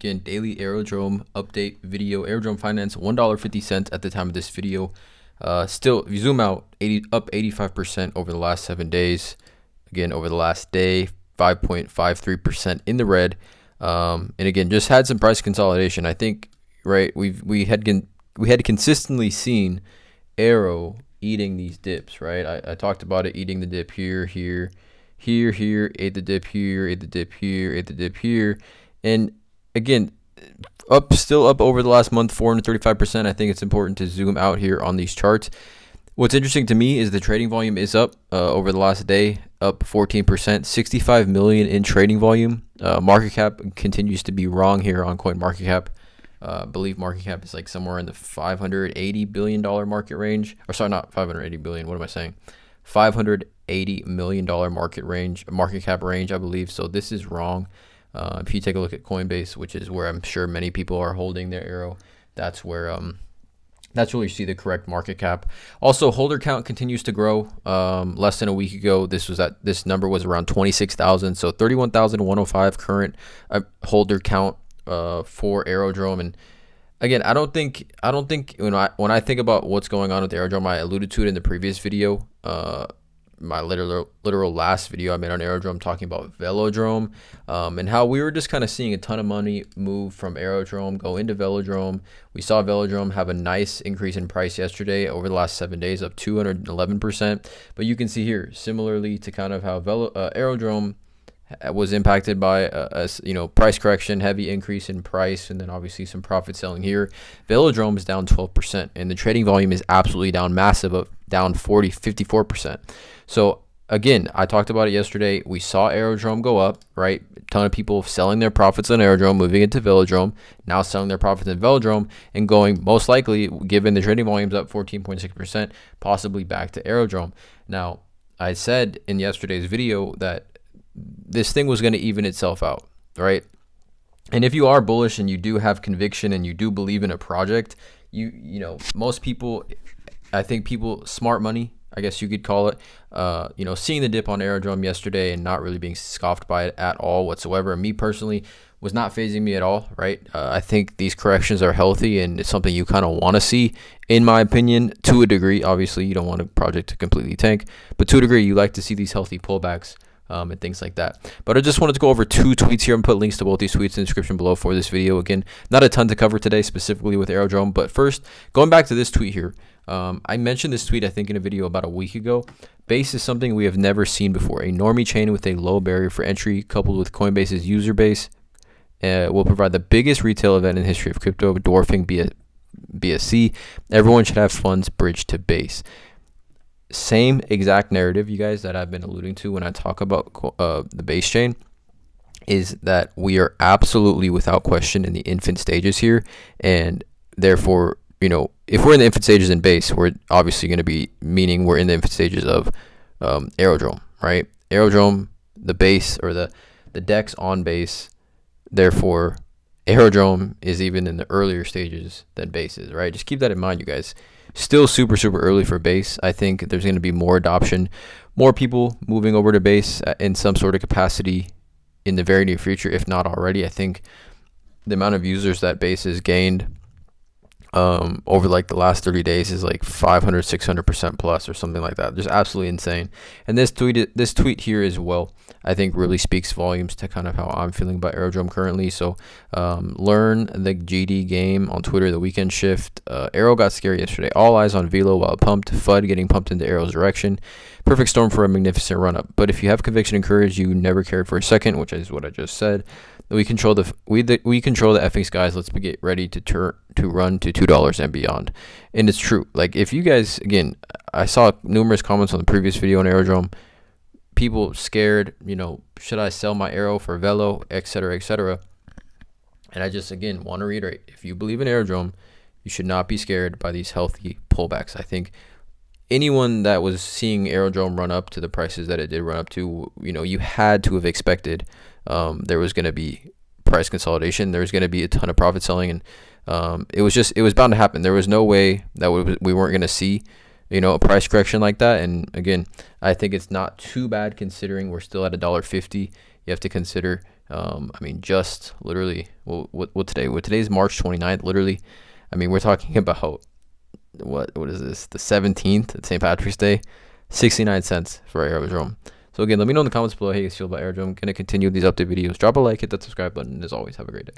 Again, daily Aerodrome update video. Aerodrome Finance, $1.50 at the time of this video. Still, if you zoom out, up 85% over the last 7 days. Again, over the last day, 5.53% in the red. And again, just had some price consolidation. I think, right, we had consistently seen Aero eating these dips, right? I talked about it, eating the dip here, ate the dip here, ate the dip here, ate the dip here. And again, still up over the last month, 435%. I think it's important to zoom out here on these charts. What's interesting to me is the trading volume is up over the last day, up 14%, 65 million in trading volume. Market cap continues to be wrong here on CoinMarketCap. I believe market cap is like somewhere in the $580 billion market range. Or sorry, not 580 billion. What am I saying? $580 million market cap range, I believe. So this is wrong. If you take a look at Coinbase, which is where I'm sure many people are holding their Aero, that's where you see the correct market cap. Also, holder count continues to grow. Less than a week ago, this number was around 26,000. So 31,105 current holder count for Aerodrome. And again, I don't think when I think about what's going on with Aerodrome, I alluded to it in the previous video. My literal last video I made on Aerodrome, talking about velodrome, and how we were just kind of seeing a ton of money move from Aerodrome go into velodrome. We saw velodrome have a nice increase in price yesterday over the last 7 days, up 211%. But you can see here, similarly to kind of how Aerodrome was impacted by a price correction, heavy increase in price, and then obviously some profit selling here. Velodrome is down 12%, and the trading volume is absolutely down massive, down 54%. So again, I talked about it yesterday. We saw Aerodrome go up, right? A ton of people selling their profits on Aerodrome, moving into velodrome, now selling their profits in velodrome, and going, most likely, given the trading volumes up 14.6%, possibly back to Aerodrome. Now, I said in yesterday's video that this thing was going to even itself out, right? And if you are bullish and you do have conviction and you do believe in a project, most people, I think people, smart money, I guess you could call it, seeing the dip on Aerodrome yesterday and not really being scoffed by it at all whatsoever. And me personally, was not phasing me at all, right? I think these corrections are healthy and it's something you kind of want to see, in my opinion, to a degree. Obviously, you don't want a project to completely tank, but to a degree, you like to see these healthy pullbacks and things like that. But I just wanted to go over 2 tweets here and put links to both these tweets in the description below for this video. Again, not a ton to cover today, specifically with Aerodrome. But first, going back to this tweet here, I mentioned this tweet, I think, in a video about a week ago. Base is something we have never seen before. A normie chain with a low barrier for entry, coupled with Coinbase's user base, will provide the biggest retail event in the history of crypto, dwarfing BSC. Everyone should have funds bridged to Base. Same exact narrative, you guys, that I've been alluding to when I talk about the Base chain, is that we are absolutely, without question, in the infant stages here. And therefore, if we're in the infant stages in Base, we're obviously going to be, meaning we're in the infant stages of Aerodrome, right? Aerodrome, the Base, or the DEX on Base. Therefore, Aerodrome is even in the earlier stages than Base is, right? Just keep that in mind, you guys. Still super early for Base. I think there's going to be more adoption, more people moving over to Base in some sort of capacity in the very near future, if not already. I think the amount of users that Base has gained over like the last 30 days is like 500-600% plus or something like that. Just absolutely insane. And this tweet here as well, I think, really speaks volumes to kind of how I'm feeling about Aerodrome currently. So learn the GD game on Twitter, the weekend shift. Aero got scary yesterday. All eyes on velo while pumped. FUD getting pumped into Aero's direction. Perfect storm for a magnificent run up. But if you have conviction and courage, you never cared for a second, which is what I just said. We control the effing skies. Let's get ready to run to $2 and beyond. And it's true. Like, if you guys, again, I saw numerous comments on the previous video on Aerodrome. People scared, should I sell my Aero for Velo, etc., etc. And I just, again, want to reiterate, if you believe in Aerodrome, you should not be scared by these healthy pullbacks. I think anyone that was seeing Aerodrome run up to the prices that it did run up to, you had to have expected there was going to be price consolidation. There was going to be a ton of profit selling, and it was bound to happen. There was no way that we weren't going to see a price correction like that. And again, I think it's not too bad considering we're still at $1.50. You have to consider I mean, just literally, well, what today? What today's March 29th, literally. I mean, we're talking about what is this? The 17th, St. Patrick's Day, 69 cents for Aerodrome. So again, let me know in the comments below how you guys feel about Aerodrome. I'm gonna continue these update videos. Drop a like, hit that subscribe button, and as always, have a great day.